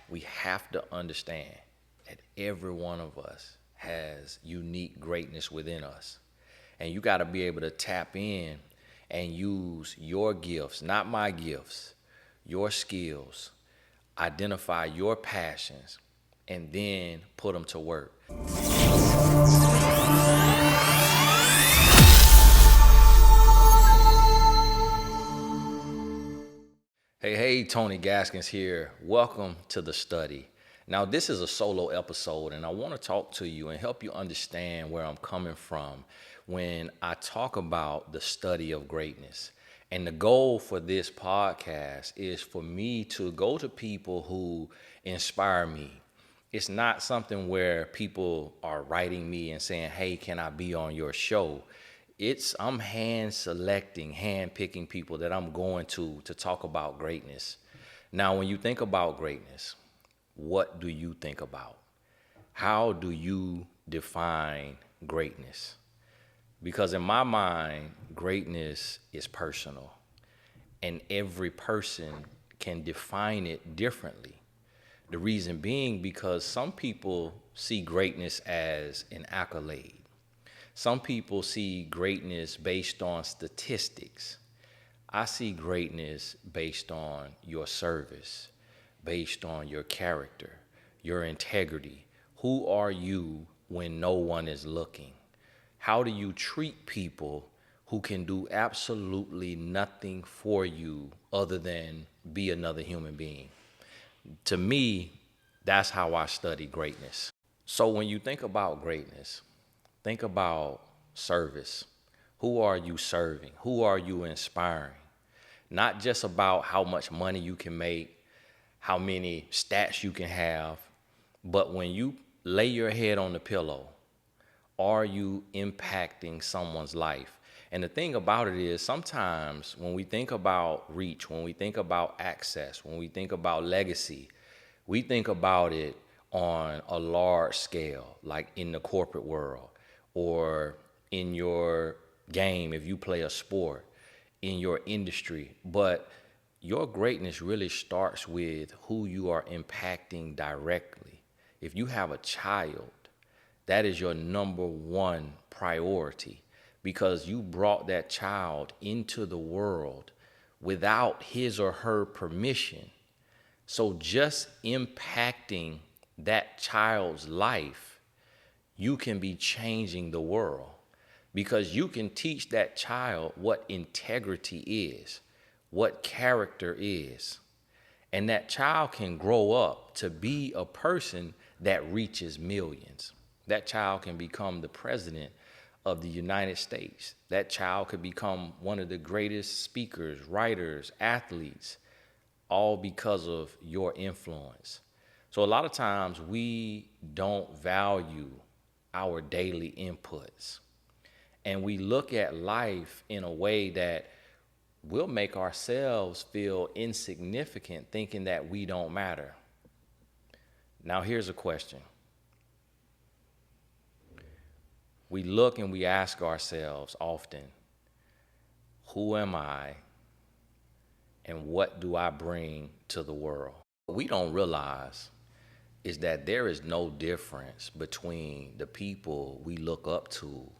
we have to understand that every one of us has unique greatness within us. And you got to be able to tap in and use your gifts, not my gifts, your skills, identify your passions, and then put them to work. Hey, Tony Gaskins here. Welcome to the study. Now, this is a solo episode, and I want to talk to you and help you understand where I'm coming from when I talk about the study of greatness. And the goal for this podcast is for me to go to people who inspire me. It's not something where people are writing me and saying, "Hey, can I be on your show?" I'm hand selecting, hand picking people that I'm going to talk about greatness. Now, when you think about greatness, what do you think about? How do you define greatness? Because in my mind, greatness is personal, and every person can define it differently. The reason being because some people see greatness as an accolade. Some people see greatness based on statistics. I see greatness based on your service, based on your character, your integrity. Who are you when no one is looking? How do you treat people who can do absolutely nothing for you other than be another human being? To me, that's how I study greatness. So when you think about greatness, think about service. Who are you serving? Who are you inspiring? Not just about how much money you can make, how many stats you can have, but when you lay your head on the pillow, are you impacting someone's life? And the thing about it is sometimes when we think about reach, when we think about access, when we think about legacy, we think about it on a large scale, like in the corporate world, or in your game if you play a sport, in your industry. But your greatness really starts with who you are impacting directly. If you have a child, that is your number one priority because you brought that child into the world without his or her permission. So just impacting that child's life, you can be changing the world because you can teach that child what integrity is, what character is. And that child can grow up to be a person that reaches millions. That child can become the president of the United States. That child could become one of the greatest speakers, writers, athletes, all because of your influence. So a lot of times we don't value our daily inputs. And we look at life in a way that we'll make ourselves feel insignificant, thinking that we don't matter. Now, here's a question. We look and we ask ourselves often, who am I and what do I bring to the world? What we don't realize is that there is no difference between the people we look up to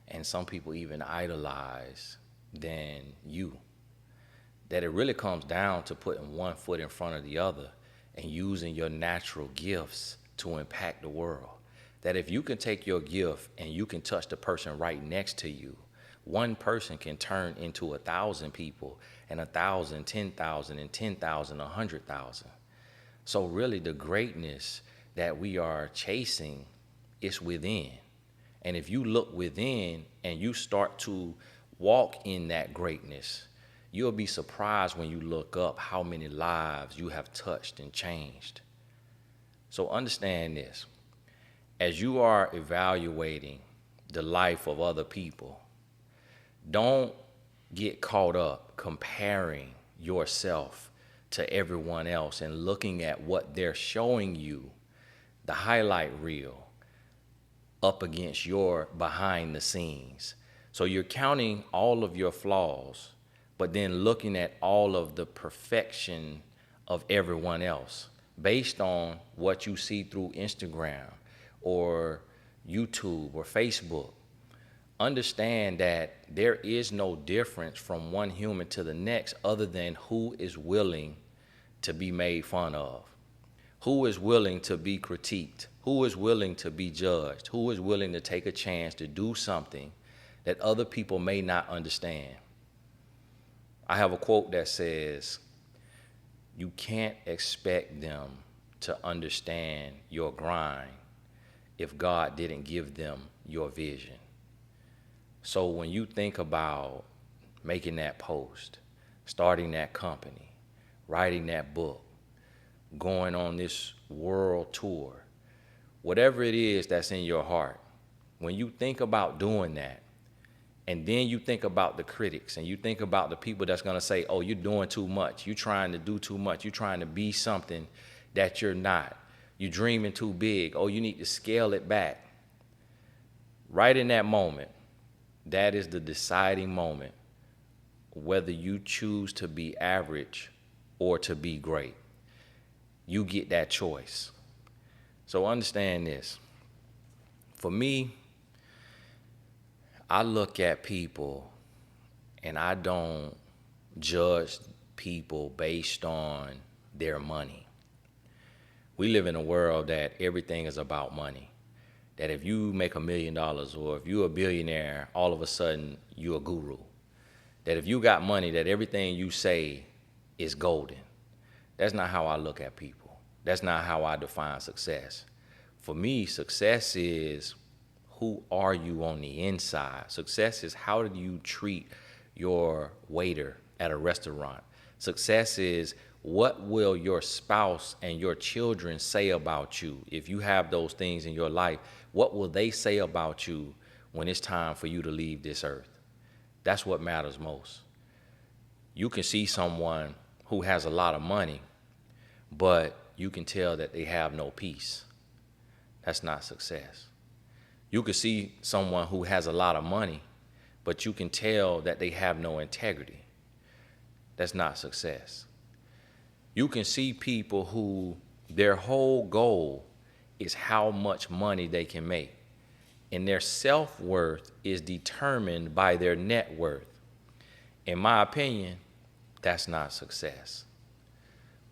and some people even idolize than you. That it really comes down to putting one foot in front of the other and using your natural gifts to impact the world. That if you can take your gift and you can touch the person right next to you, one person can turn into 1,000 people, and 1,000, 10,000, and 10,000, 100,000. So really the greatness that we are chasing is within. And if you look within and you start to walk in that greatness, you'll be surprised when you look up how many lives you have touched and changed. So understand this. As you are evaluating the life of other people, don't get caught up comparing yourself to everyone else and looking at what they're showing you, the highlight reel, up against your behind the scenes. So you're counting all of your flaws, but then looking at all of the perfection of everyone else. based on what you see through Instagram or YouTube or Facebook. Understand that there is no difference from one human to the next other than who is willing to be made fun of, who is willing to be critiqued, who is willing to be judged, who is willing to take a chance to do something that other people may not understand. I have a quote that says, "You can't expect them to understand your grind if God didn't give them your vision." So when you think about making that post, starting that company, writing that book, going on this world tour, whatever it is that's in your heart, when you think about doing that, and then you think about the critics and you think about the people that's going to say, "Oh, you're doing too much. You're trying to do too much. You're trying to be something that you're not. You're dreaming too big. Oh, you need to scale it back." Right in that moment, that is the deciding moment whether you choose to be average or to be great. You get that choice. So understand this. For me, I look at people and I don't judge people based on their money. We live in a world that everything is about money. That if you make $1 million or if you're a billionaire, all of a sudden you're a guru. That if you got money, that everything you say is golden. That's not how I look at people. That's not how I define success. For me, success is, who are you on the inside? Success is, how do you treat your waiter at a restaurant? Success is, what will your spouse and your children say about you? If you have those things in your life, what will they say about you when it's time for you to leave this earth? That's what matters most. You can see someone who has a lot of money, but you can tell that they have no peace. That's not success. You can see someone who has a lot of money, but you can tell that they have no integrity. That's not success. You can see people who their whole goal is how much money they can make, and their self-worth is determined by their net worth. In my opinion, that's not success.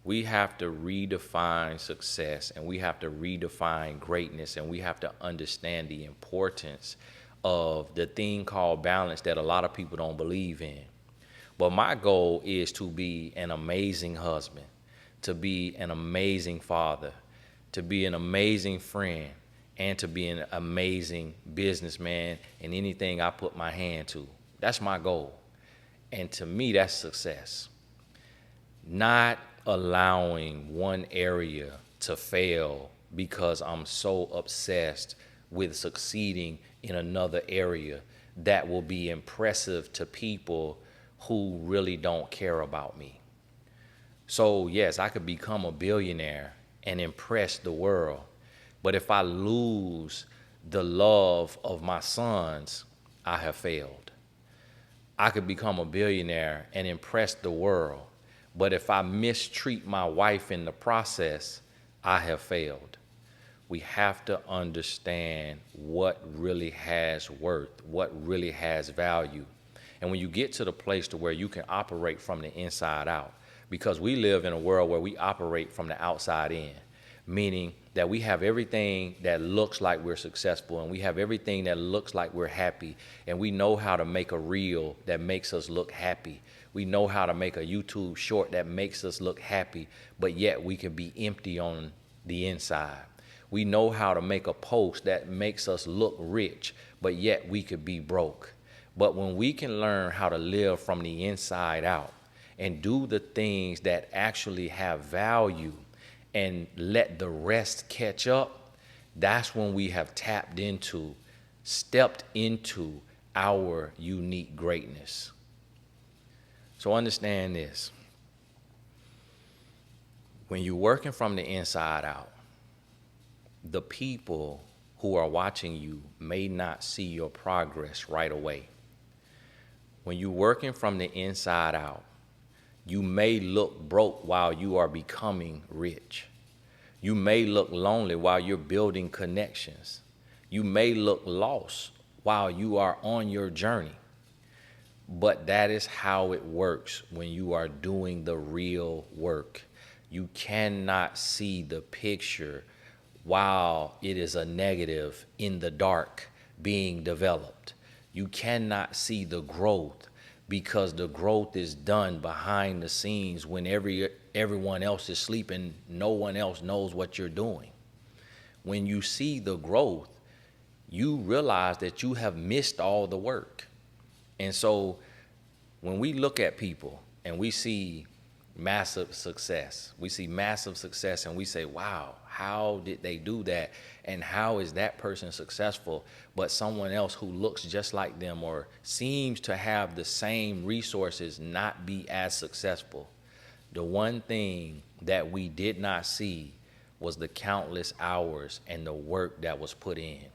We have to redefine success, and we have to redefine greatness, and we have to understand the importance of the thing called balance that a lot of people don't believe in. But my goal is to be an amazing husband, to be an amazing father, to be an amazing friend, and to be an amazing businessman in anything I put my hand to. That's my goal. And to me, that's success. Not allowing one area to fail because I'm so obsessed with succeeding in another area that will be impressive to people who really don't care about me. So yes, I could become a billionaire and impress the world, but if I lose the love of my sons, I have failed. I could become a billionaire and impress the world, but if I mistreat my wife in the process, I have failed. We have to understand what really has worth, what really has value. And when you get to the place to where you can operate from the inside out, because we live in a world where we operate from the outside in, meaning that we have everything that looks like we're successful, and we have everything that looks like we're happy, and we know how to make a reel that makes us look happy. We know how to make a YouTube short that makes us look happy, but yet we can be empty on the inside. We know how to make a post that makes us look rich, but yet we could be broke. But when we can learn how to live from the inside out and do the things that actually have value and let the rest catch up, that's when we have stepped into our unique greatness. So understand this. When you're working from the inside out, the people who are watching you may not see your progress right away. When you're working from the inside out, you may look broke while you are becoming rich. You may look lonely while you're building connections. You may look lost while you are on your journey. But that is how it works when you are doing the real work. You cannot see the picture while it is a negative in the dark being developed. You cannot see the growth because the growth is done behind the scenes when everyone else is sleeping. No one else knows what you're doing. When you see the growth, you realize that you have missed all the work. And so when we look at people and we see massive success and we say, wow, how did they do that? And how is that person successful, but someone else who looks just like them or seems to have the same resources not be as successful? The one thing that we did not see was the countless hours and the work that was put in.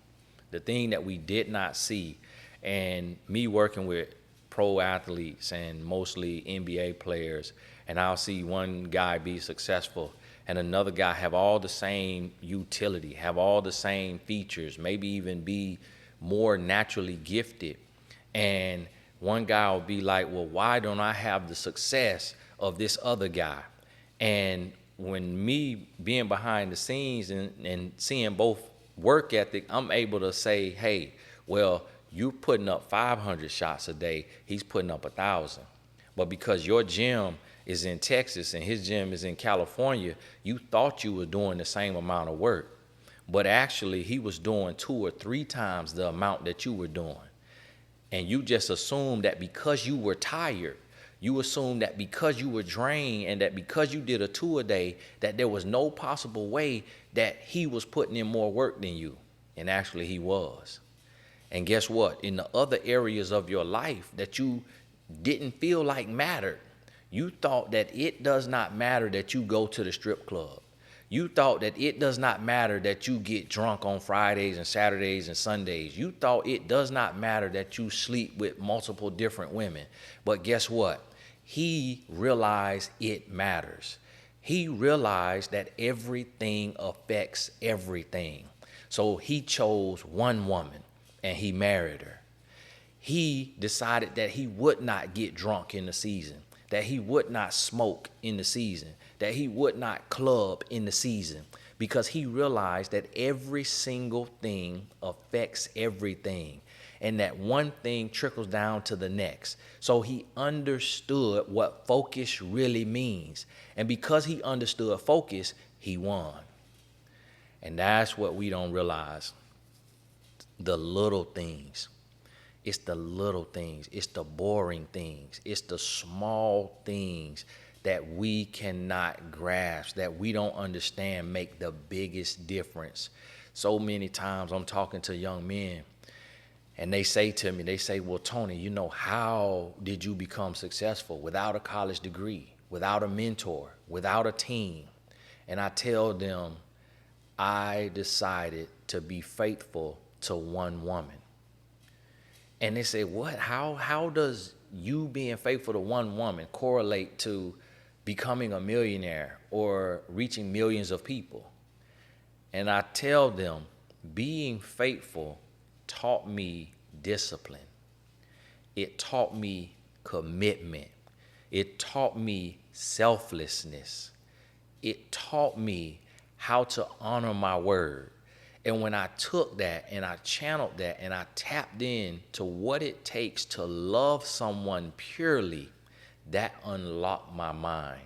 The thing that we did not see, and me working with pro athletes and mostly NBA players, and I'll see one guy be successful and another guy have all the same utility, have all the same features, maybe even be more naturally gifted. And one guy will be like, well, why don't I have the success of this other guy? And when me being behind the scenes and seeing both work ethic, I'm able to say, hey, well, you're putting up 500 shots a day, he's putting up 1,000. But because your gym is in Texas and his gym is in California, you thought you were doing the same amount of work. But actually, he was doing 2 or 3 times the amount that you were doing. And you just assumed that because you were tired, you assumed that because you were drained and that because you did a 2 a day, that there was no possible way that he was putting in more work than you. And actually, he was. And guess what? In the other areas of your life that you didn't feel like mattered, you thought that it does not matter that you go to the strip club. You thought that it does not matter that you get drunk on Fridays and Saturdays and Sundays. You thought it does not matter that you sleep with multiple different women. But guess what? He realized it matters. He realized that everything affects everything. So he chose one woman and he married her. He decided that he would not get drunk in the season, that he would not smoke in the season, that he would not club in the season, because he realized that every single thing affects everything, and that one thing trickles down to the next. So he understood what focus really means. And because he understood focus, he won. And that's what we don't realize. The little things. It's the little things. It's the boring things. It's the small things that we cannot grasp, that we don't understand, make the biggest difference. So many times I'm talking to young men and they say to me, well, Tony, how did you become successful without a college degree, without a mentor, without a team? And I tell them, I decided to be faithful to one woman. And they say, what? How does you being faithful to one woman correlate to becoming a millionaire or reaching millions of people? And I tell them, being faithful taught me discipline. It taught me commitment. It taught me selflessness. It taught me how to honor my word. And when I took that and I channeled that and I tapped in to what it takes to love someone purely, that unlocked my mind.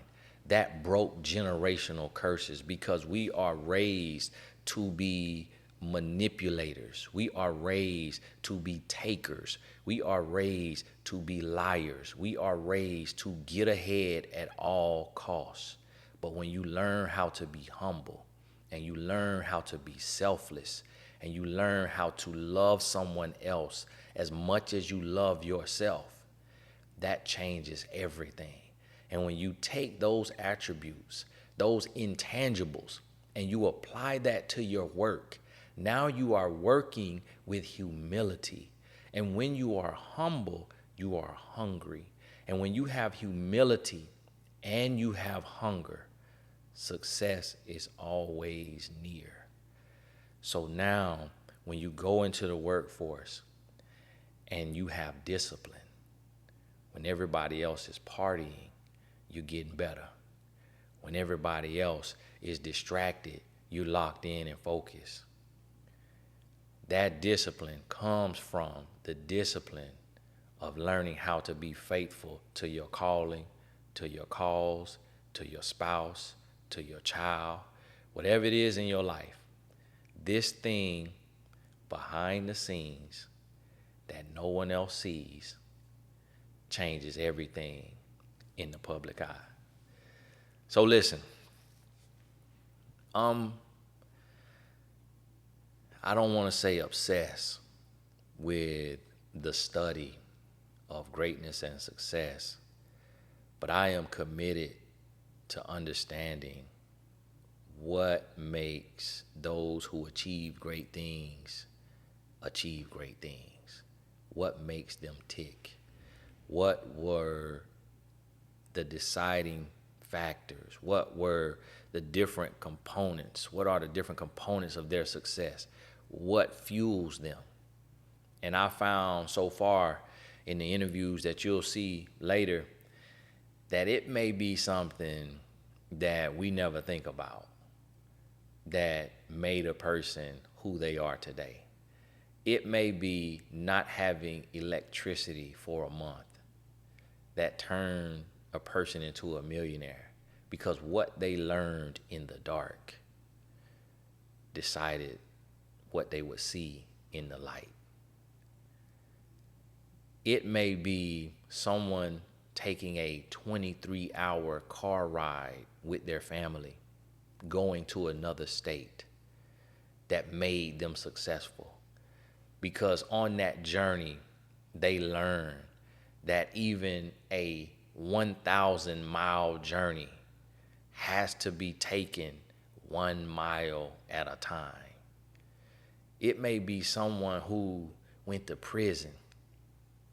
That broke generational curses, because we are raised to be manipulators. We are raised to be takers. We are raised to be liars. We are raised to get ahead at all costs. But when you learn how to be humble, and you learn how to be selfless, and you learn how to love someone else as much as you love yourself, that changes everything. And when you take those attributes, those intangibles, and you apply that to your work, now you are working with humility. And when you are humble, you are hungry. And when you have humility and you have hunger, success is always near. So now, when you go into the workforce and you have discipline, when everybody else is partying, you're getting better. When everybody else is distracted, you're locked in and focused. That discipline comes from the discipline of learning how to be faithful to your calling, to your cause, to your spouse, to your child, whatever it is in your life. This thing behind the scenes that no one else sees changes everything in the public eye. So listen, I don't want to say obsessed with the study of greatness and success, but I am committed to understanding what makes those who achieve great things achieve great things. What makes them tick? What were the deciding factors? What were the different components? What are the different components of their success? What fuels them? And I found so far in the interviews that you'll see later that it may be something that we never think about that made a person who they are today. It may be not having electricity for a month that turned a person into a millionaire, because what they learned in the dark decided what they would see in the light. It may be someone taking a 23-hour car ride with their family, going to another state, that made them successful. Because on that journey, they learn that even a 1,000-mile journey has to be taken 1 mile at a time. It may be someone who went to prison,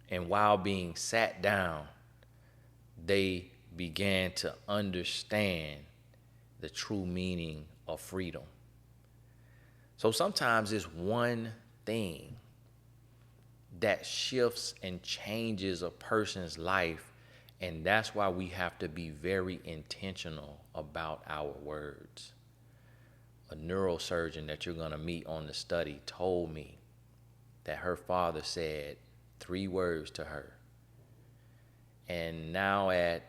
and while being sat down, they began to understand the true meaning of freedom. So sometimes it's one thing that shifts and changes a person's life, and that's why we have to be very intentional about our words. A neurosurgeon that you're going to meet on the study told me that her father said 3 words to her. And now at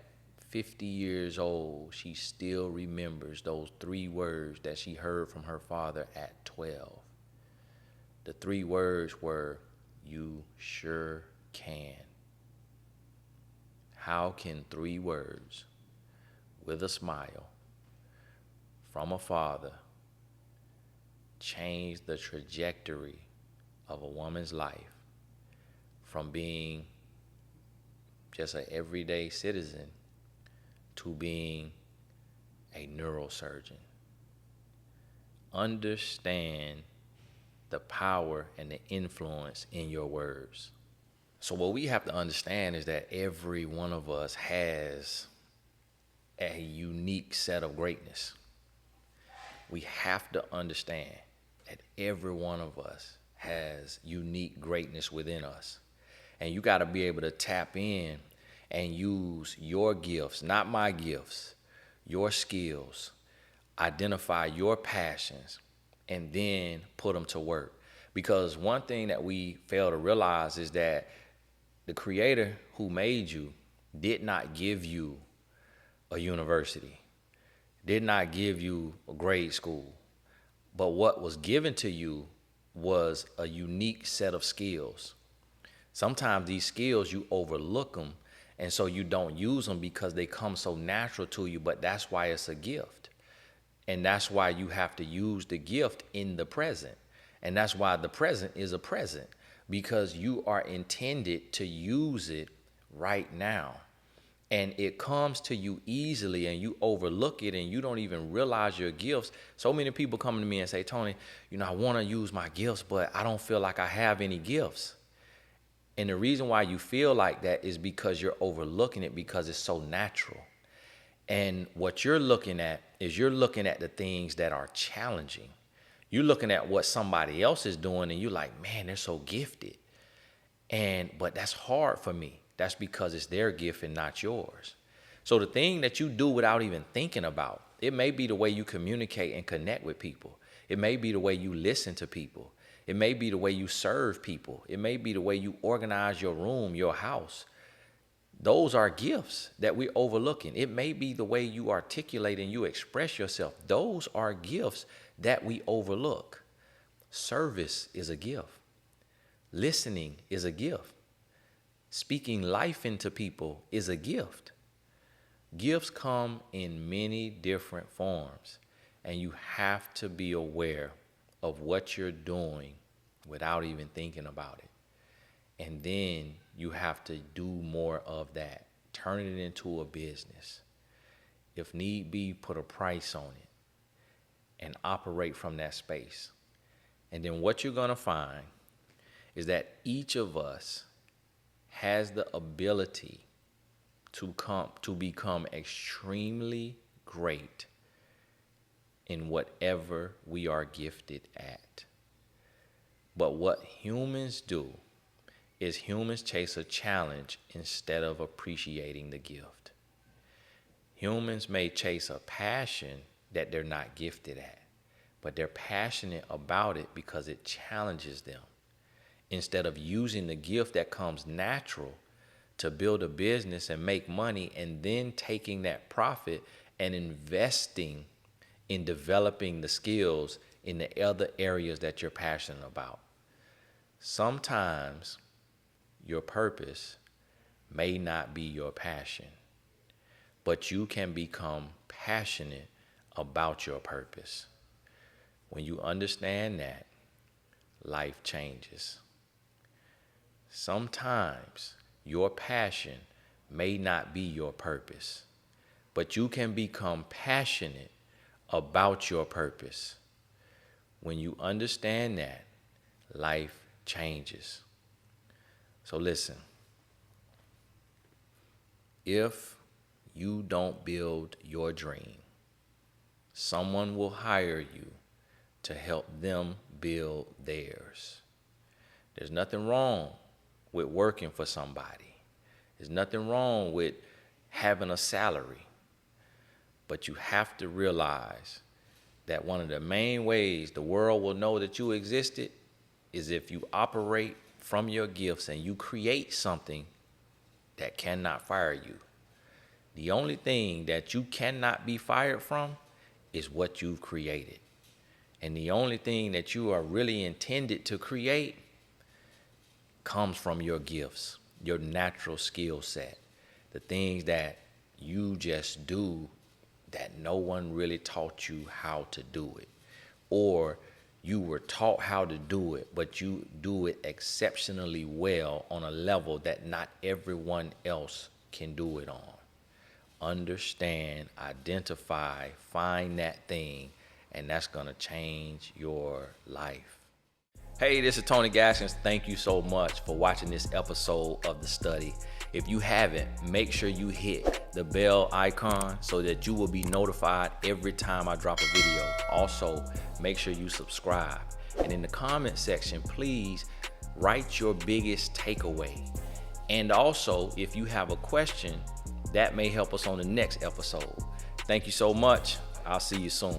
50 years old, she still remembers those 3 words that she heard from her father at 12. The 3 words were, "You sure can." How can 3 words with a smile from a father change the trajectory of a woman's life from being just an everyday citizen to being a neurosurgeon? Understand the power and the influence in your words. So what we have to understand is that every one of us has a unique set of greatness. We have to understand that every one of us has unique greatness within us. And you got to be able to tap in and use your gifts, not my gifts, your skills, identify your passions, and then put them to work. Because one thing that we fail to realize is that the creator who made you did not give you a university, did not give you a grade school, but what was given to you was a unique set of skills. Sometimes these skills, you overlook them, and so you don't use them because they come so natural to you, but that's why it's a gift. And that's why you have to use the gift in the present. And that's why the present is a present, because you are intended to use it right now. And it comes to you easily and you overlook it and you don't even realize your gifts. So many people come to me and say, "Tony, I want to use my gifts, but I don't feel like I have any gifts." And the reason why you feel like that is because you're overlooking it, because it's so natural. And what you're looking at is you're looking at the things that are challenging. You're looking at what somebody else is doing and you're like, man, they're so gifted. But that's hard for me. That's because it's their gift and not yours. So the thing that you do without even thinking about, it may be the way you communicate and connect with people. It may be the way you listen to people. It may be the way you serve people. It may be the way you organize your room, your house. Those are gifts that we're overlooking. It may be the way you articulate and you express yourself. Those are gifts that we overlook. Service is a gift. Listening is a gift. Speaking life into people is a gift. Gifts come in many different forms, and you have to be aware of what you're doing without even thinking about it. And then you have to do more of that. Turn it into a business. If need be, put a price on it and operate from that space. And then what you're going to find is that each of us has the ability to become extremely great in whatever we are gifted at. But what humans do is humans chase a challenge instead of appreciating the gift. Humans may chase a passion that they're not gifted at, but they're passionate about it because it challenges them. Instead of using the gift that comes natural to build a business and make money, and then taking that profit and investing in developing the skills in the other areas that you're passionate about. Sometimes your purpose may not be your passion, but you can become passionate about your purpose. When you understand that, life changes. Sometimes your passion may not be your purpose, but you can become passionate about your purpose. When you understand that, life changes. So listen, if you don't build your dream, someone will hire you to help them build theirs. There's nothing wrong with working for somebody. There's nothing wrong with having a salary. But you have to realize that one of the main ways the world will know that you existed is if you operate from your gifts and you create something that cannot fire you. The only thing that you cannot be fired from is what you've created. And the only thing that you are really intended to create comes from your gifts, your natural skill set, the things that you just do that no one really taught you how to do it, or you were taught how to do it, but you do it exceptionally well on a level that not everyone else can do it on. Understand, identify, find that thing, and that's gonna change your life. Hey, this is Tony Gaskins. Thank you so much for watching this episode of The Study. If you haven't, make sure you hit the bell icon so that you will be notified every time I drop a video. Also, make sure you subscribe. And in the comment section, please write your biggest takeaway. And also, if you have a question, that may help us on the next episode. Thank you so much. I'll see you soon.